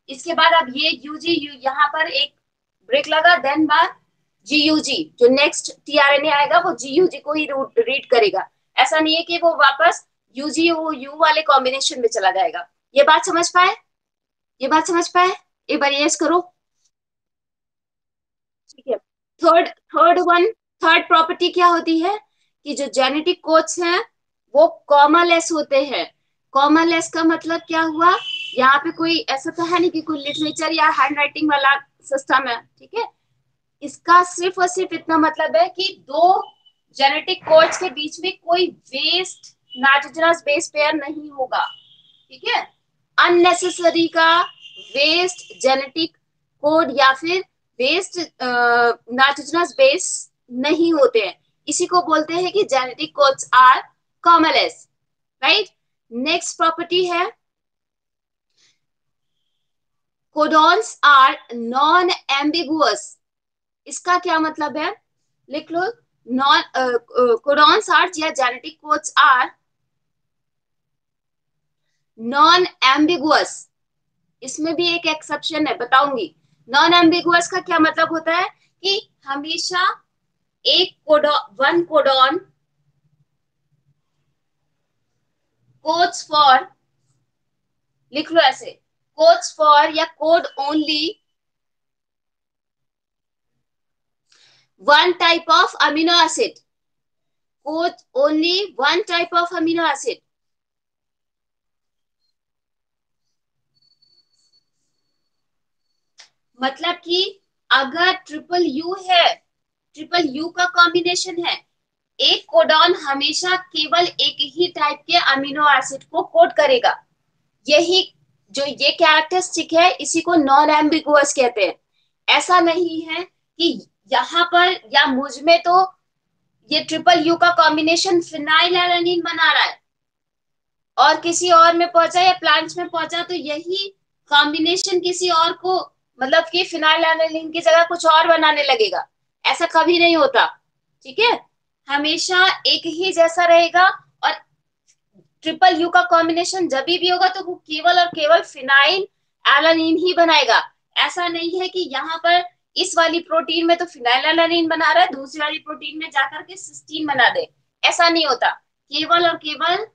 Speaker 1: इसके बाद अब ये UGU यहाँ पर एक ब्रेक लगा, देन बाद GUG, जो नेक्स्ट tRNA आएगा वो GUG को ही रीड करेगा, ऐसा नहीं है कि वो वापस UGU वाले कॉम्बिनेशन में चला जाएगा। ये बात समझ पाए, ये बात समझ पाए, एक बार यस करो, ठीक है। Third third one third property क्या होती है कि जो जेनेटिक कोड्स हैं वो कॉमालेस होते हैं। कॉमालेस का मतलब क्या हुआ, यहाँ पे कोई ऐसा तो है नहीं कि कोई लिटरेचर या हैंड राइटिंग वाला सिस्टम है, ठीक है। इसका सिर्फ और सिर्फ इतना मतलब है कि दो जेनेटिक कोड्स के बीच में कोई वेस्ट नाइट्रोजनस बेस पेयर नहीं होगा, ठीक है। अननेसेसरी का वेस्ट जेनेटिक कोड या फिर वेस्ट नाइट्रोजनस बेस नहीं होते हैं, इसी को बोलते हैं कि genetic codes are commaless, right. Next property है कोडॉन्स आर नॉन एम्बिगुअस। इसका क्या मतलब है, लिख लो। नॉन कोडॉन्स आर या genetic codes are non ambiguous. इसमें भी एक एक्सेप्शन है, बताऊंगी। नॉन एम्बिगुअस का क्या मतलब होता है कि हमेशा एक codon, one codon codes for, लिख लो ऐसे, कोड्स फॉर या code only one type of amino acid, code only one type of amino acid. मतलब कि अगर ट्रिपल यू है, ट्रिपल यू का कॉम्बिनेशन है, एक कोडॉन हमेशा केवल एक ही टाइप के अमीनो एसिड को कोड करेगा। यही जो ये कैरेक्टरिस्टिक है, इसी को नॉन एम्बिगुअस कहते हैं। ऐसा नहीं है कि यहाँ पर या मुझ में तो ये ट्रिपल यू का कॉम्बिनेशन फिनाइल एलानिन बना रहा है और किसी और में पहुंचा या प्लांट्स में पहुंचा तो यही कॉम्बिनेशन किसी और को, मतलब कि फिनाइल एलानिन की जगह कुछ और बनाने लगेगा। ऐसा कभी नहीं होता, ठीक है। हमेशा एक ही जैसा रहेगा और ट्रिपल यू का कॉम्बिनेशन जब भी होगा तो वो केवल और केवल फिनाइल एलानिन ही बनाएगा। ऐसा नहीं है कि यहाँ पर इस वाली प्रोटीन में तो फिनाइल एलानिन बना रहा है, दूसरी वाली प्रोटीन में जाकर के सिस्टीन बना दे। ऐसा नहीं होता, केवल और केवल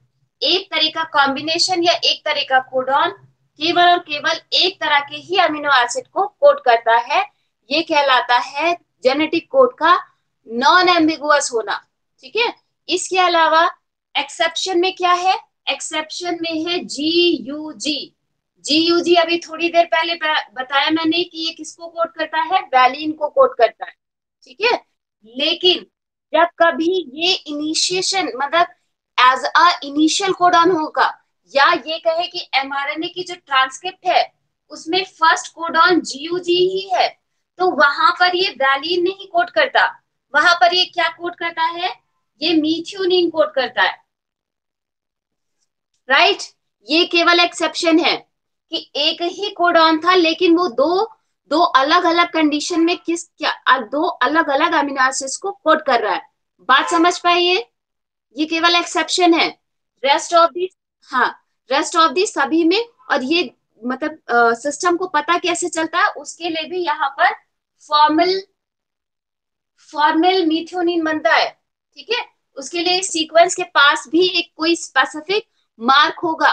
Speaker 1: एक तरह का कॉम्बिनेशन या एक तरह का कोडॉन केवल और केवल एक तरह के ही अमीनो एसिड को कोड करता है। ये कहलाता है जेनेटिक कोड का नॉन एम्बिगुअस होना, ठीक है। इसके अलावा एक्सेप्शन में क्या है, एक्सेप्शन में है GUG। GUG अभी थोड़ी देर पहले बताया मैंने कि ये किसको कोड करता है, वैलिन को कोड करता है, ठीक है। लेकिन जब कभी ये इनिशिएशन मतलब एज अ इनिशियल कोडॉन होगा, या ये कहे कि mRNA की जो ट्रांसक्रिप्ट है उसमें फर्स्ट कोडॉन GUG ही है, तो वहां पर ये वैलिन नहीं कोड करता, वहां पर ये क्या कोड करता है, ये मीथ्योनिन कोड करता है, राइट। ये केवल एक्सेप्शन है कि एक ही कोडॉन था लेकिन वो दो दो अलग अलग कंडीशन में किस क्या दो अलग अलग अमीनो एसिड्स को कोड कर रहा है। बात समझ पाई ये केवल एक्सेप्शन है। रेस्ट ऑफ दी, हाँ, रेस्ट ऑफ दी सभी में। और ये मतलब सिस्टम को पता कैसे चलता है उसके लिए भी यहाँ पर फॉर्मल फॉर्मल मीथ्योनिन बनता है, ठीक है। उसके लिए सीक्वेंस के पास भी एक कोई स्पेसिफिक मार्क होगा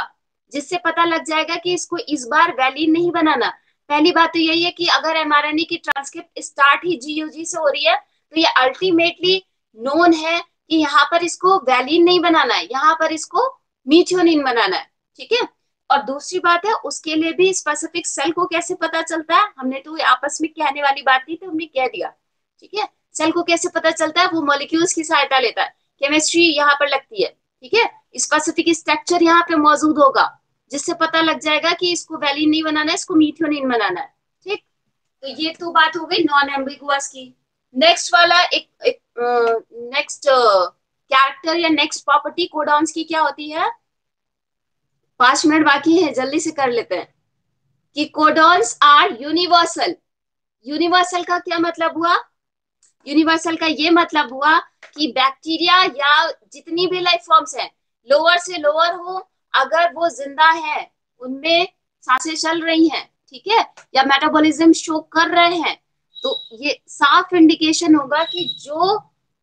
Speaker 1: जिससे पता लग जाएगा कि इसको इस बार वैलिन नहीं बनाना। पहली बात तो यही है कि अगर एमआरएनए की ट्रांसक्रिप्ट स्टार्ट ही GUG से हो रही है तो ये अल्टीमेटली नोन है कि यहाँ पर इसको वैलिन नहीं बनाना है, यहाँ पर इसको मीथ्योनिन बनाना है, ठीक है। और दूसरी बात है उसके लिए भी स्पेसिफिक सेल को कैसे पता चलता है, हमने तो आपस में कहने वाली बात नहीं तो हमने कह दिया, ठीक है। सेल को कैसे पता चलता है, वो मॉलिक्यूल्स की सहायता लेता है, केमिस्ट्री यहाँ पर लगती है, ठीक है। स्पेसिफिक स्ट्रक्चर यहाँ पे मौजूद होगा जिससे पता लग जाएगा कि इसको वैलिन नहीं बनाना है, इसको मीथ्योनिन बनाना है, ठीक। तो ये तो बात हो गई नॉन एम्बिगुअस की। नेक्स्ट वाला एक नेक्स्ट कैरेक्टर या नेक्स्ट प्रॉपर्टी कोडॉन्स की क्या होती है, 5 मिनट बाकी है जल्दी से कर लेते हैं। कि कोडॉन्स आर यूनिवर्सल। यूनिवर्सल का क्या मतलब हुआ, यूनिवर्सल का ये मतलब हुआ कि बैक्टीरिया या जितनी भी लाइफ फॉर्म्स हैं, लोअर से लोअर हो, अगर वो जिंदा है, उनमें सांसें चल रही हैं, ठीक है, या मेटाबॉलिज्म शो कर रहे हैं, तो ये साफ इंडिकेशन होगा कि जो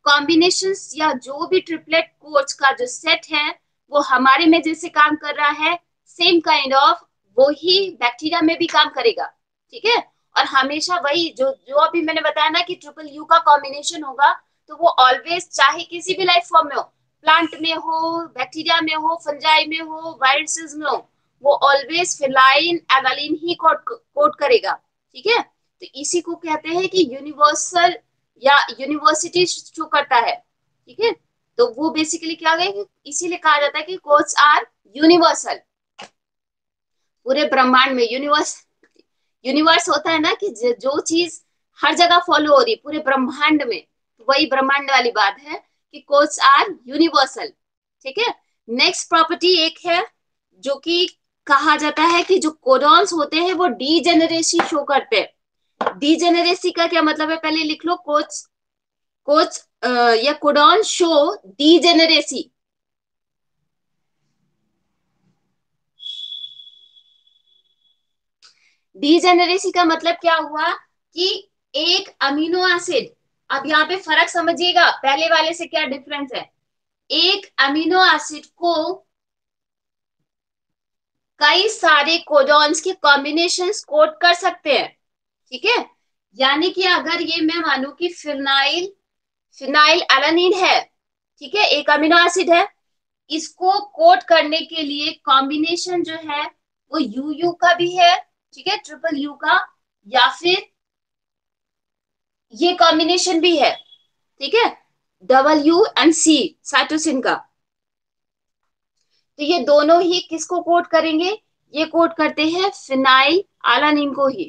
Speaker 1: कॉम्बिनेशंस या जो भी ट्रिपलेट कोड्स का जो सेट है वो हमारे में जैसे काम कर रहा है, सेम काइंड ऑफ वो ही बैक्टीरिया में भी काम करेगा, ठीक है। और हमेशा वही जो जो अभी मैंने बताया ना कि ट्रिपल यू का कॉम्बिनेशन होगा, तो वो ऑलवेज चाहे किसी भी लाइफ फॉर्म में हो, प्लांट में हो, बैक्टीरिया में हो, फंजाई में हो, वायरसेस में हो, वो ऑलवेज फिनाइल एलानिन ही कोड करेगा, ठीक है। तो इसी को कहते हैं कि यूनिवर्सल या यूनिवर्सिटी शो करता है, ठीक है। तो वो बेसिकली क्या है, इसीलिए कहा जाता है कि कोड्स आर यूनिवर्सल। पूरे ब्रह्मांड में, यूनिवर्स, यूनिवर्स होता है ना कि जो चीज हर जगह फॉलो हो रही है पूरे ब्रह्मांड में, वही ब्रह्मांड वाली बात है कि कोड्स आर यूनिवर्सल। ठीक है। नेक्स्ट प्रॉपर्टी एक है जो कि कहा जाता है कि जो कोडॉन्स होते हैं वो डीजेनरेसी शो करते हैं। डीजेनरेसी का क्या मतलब है, पहले लिख लो। कोड्स, कोड्स या कोडॉन शो डीजेनरेसी। डीजेनरेसी का मतलब क्या हुआ कि एक अमीनो एसिड, अब यहाँ पे फर्क समझिएगा पहले वाले से क्या डिफरेंस है। एक अमीनो एसिड को कई सारे कोडॉन्स के कॉम्बिनेशंस कोड कर सकते हैं। ठीक है। यानी कि अगर ये मैं मानू कि फिनाइल, फिनाइल एलानिन है, ठीक है, एक अमीनो एसिड है, इसको कोड करने के लिए कॉम्बिनेशन जो है वो यू यू का भी है, ठीक है, ट्रिपल यू का, या फिर ये कॉम्बिनेशन भी है, ठीक है, double U and C, cytosine का। तो ये दोनों ही किसको कोड करेंगे, ये कोड करते हैं फिनाइल एलानिन को ही।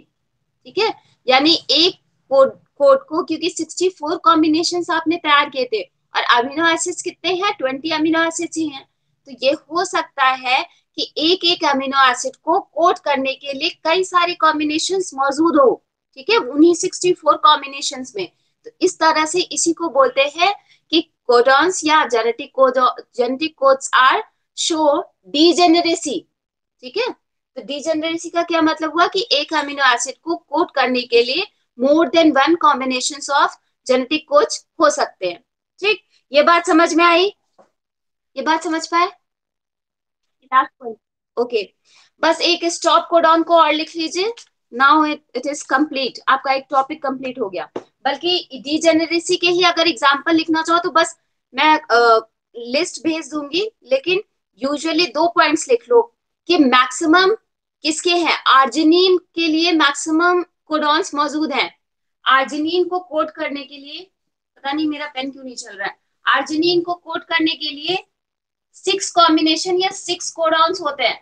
Speaker 1: ठीक है। यानी एक कोड, कोड को, क्योंकि 64 कॉम्बिनेशन आपने तैयार किए थे और अमीनो एसिड्स कितने हैं, 20 अमीनो एसिड्स ही हैं, तो ये हो सकता है कि एक एक अमीनो एसिड को कोड करने के लिए कई सारे कॉम्बिनेशंस मौजूद हो। ठीक है, उन्हीं 64 कॉम्बिनेशंस में। तो इस तरह से इसी को बोलते हैं कि कोडॉन्स या genetic code, genetic codes are show degeneracy. ठीक है। तो डीजेनरेसी का क्या मतलब हुआ कि एक अमीनो एसिड को कोड करने के लिए more than one combination of genetic codes हो सकते हैं। ठीक, ये बात समझ में आई, ये बात समझ पाए। Last point, okay. बस एक स्टॉप कोडॉन को और लिख लीजिए। नाउ इट इज कंप्लीट, आपका एक टॉपिक कंप्लीट हो गया। बल्कि डीजेनरेसी के ही अगर एग्जांपल लिखना चाहो तो बस मैं लिस्ट भेज दूंगी, लेकिन यूजुअली 2 पॉइंट्स लिख लो कि मैक्सिमम किसके हैं, आर्जिनिन के लिए मैक्सिमम कोडॉन्स मौजूद हैं। आर्जिनिन को कोड करने के लिए, पता नहीं मेरा पेन क्यों नहीं चल रहा है, आर्जिनिन को कोड करने के लिए 6 कॉम्बिनेशन या 6 कोडॉन्स होते हैं।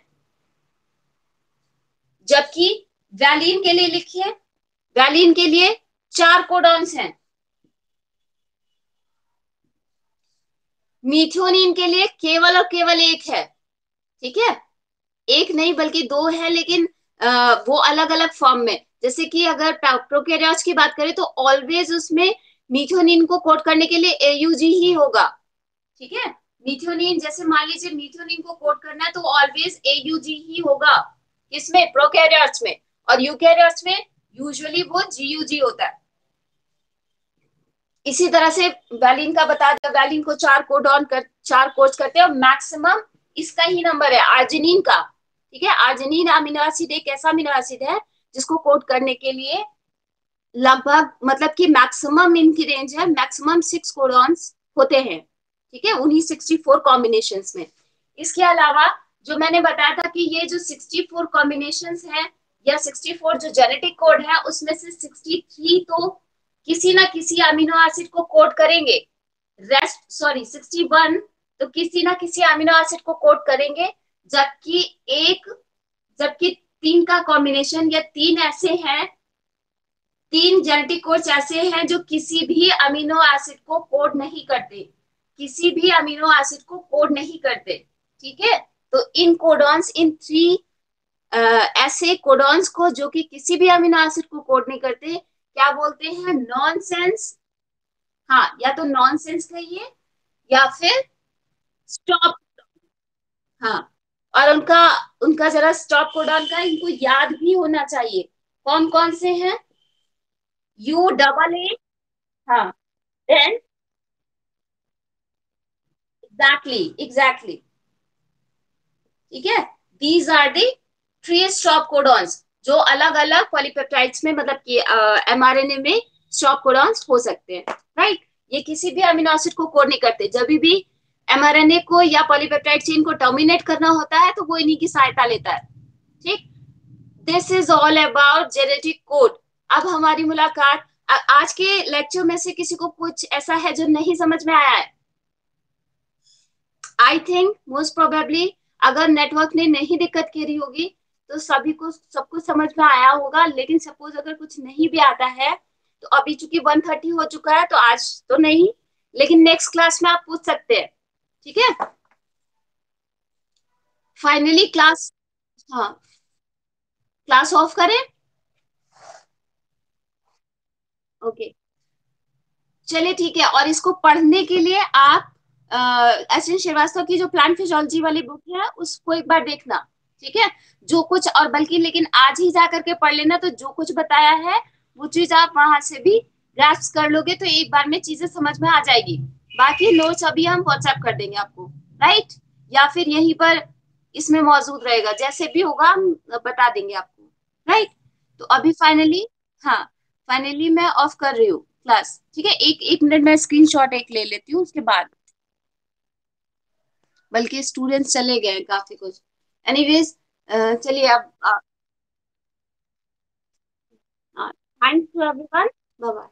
Speaker 1: जबकि वैलिन के लिए लिखिए, वैलिन के लिए 4 कोडॉन्स हैं। मीथ्योनिन के लिए केवल और केवल एक है। ठीक है, एक नहीं बल्कि 2 है, लेकिन वो अलग अलग फॉर्म में। जैसे कि अगर प्रोकैरियोट्स की बात करें तो ऑलवेज उसमें मीथ्योनिन को कोड करने के लिए एयूजी ही होगा। ठीक है, मीथ्योनिन, जैसे मान लीजिए मीथ्योनिन को कोड करना है तो ऑलवेज एयूजी ही होगा, किसमें, प्रोकैरियोट्स में। और यूकैरियोट्स में यूजुअली वो जीयूजी होता है। इसी तरह से वैलिन का बता दिया, वैलिन को 4 कोडॉन कर, 4 कोड्स करते हैं और मैक्सिमम इसका ही नंबर है आर्जिनिन का। ठीक है, आर्जिनिन अमीनो एसिड एक ऐसा अमीनो एसिड है जिसको कोड करने के लिए लगभग, मतलब कि मैक्सिमम इनकी रेंज है, मैक्सिमम 6 कोडॉन्स होते हैं। ठीक है, उन्हीं 64 कॉम्बिनेशन में। इसके अलावा जो मैंने बताया था कि ये जो 64 कॉम्बिनेशन है या 64 जो जेनेटिक कोड है, उसमें से 63 तो किसी ना किसी अमीनो एसिड को कोड करेंगे। रेस्ट, सॉरी, 61 तो किसी ना किसी अमीनो एसिड को कोड करेंगे। जबकि एक, जबकि 3 का कॉम्बिनेशन या 3 ऐसे हैं, 3 जेनेटिक कोड्स ऐसे हैं जो किसी भी अमीनो एसिड को कोड नहीं करते, किसी भी अमीनो एसिड को कोड नहीं करते। ठीक है, तो इन कोडॉन्स, इन 3 ऐसे कोडॉन्स को जो कि किसी भी अमीनो एसिड को कोड नहीं करते, क्या बोलते हैं, नॉनसेंस। हाँ, या तो नॉनसेंस कहिए या फिर स्टॉप। हाँ, और उनका, उनका जरा स्टॉप कोडॉन का इनको याद भी होना चाहिए, कौन कौन से हैं। यू डबल ए, हाँ, देन एग्जैक्टली, एग्जैक्टली। ठीक है, these are the 3 stop codons जो अलग अलग पॉलीपेप्टाइड्स में, मतलब कि एमआरएनए में स्टॉप कोडॉन्स हो सकते हैं। राइट, ये किसी भी अमीनो एसिड को कोड नहीं करते। जब भी एमआरएनए को या पॉलीपेप्टाइड चेन को टर्मिनेट करना होता है तो वो इन्हीं की सहायता लेता है। ठीक, this is all about genetic code. अब हमारी मुलाकात, आज के लेक्चर में से किसी को कुछ ऐसा है जो नहीं समझ में आया है? आई थिंक मोस्ट प्रोबेबली अगर नेटवर्क ने नहीं दिक्कत करी होगी तो सभी को सब कुछ समझ में आया होगा। लेकिन सपोज अगर कुछ नहीं भी आता है तो अभी चूंकि 1:30 हो चुका है तो आज तो नहीं, लेकिन नेक्स्ट क्लास में आप पूछ सकते हैं। ठीक है, फाइनली क्लास, हाँ, क्लास ऑफ करें। ओके, चलिए ठीक है। और इसको पढ़ने के लिए आप एस एन श्रीवास्तव की जो प्लांट फिजियोलॉजी वाली बुक है उसको एक बार देखना। ठीक है, जो कुछ, और बल्कि लेकिन आज ही जा करके पढ़ लेना, तो जो कुछ बताया है वो चीज आप वहां से भी ग्रास्प कर लोगे तो एक बार में चीजें समझ में आ जाएगी। बाकी नोट्स अभी हम व्हाट्सएप कर देंगे आपको, राइट, या फिर यहीं पर इसमें मौजूद रहेगा, जैसे भी होगा हम बता देंगे आपको, राइट। तो अभी फाइनली, हाँ, फाइनली मैं ऑफ कर रही हूँ क्लास। ठीक है, एक एक मिनट में स्क्रीनशॉट एक ले लेती हूँ उसके बाद, बल्कि स्टूडेंट्स चले गए हैं काफी कुछ। एनीवेज, चलिए अब, thanks to everyone, bye bye.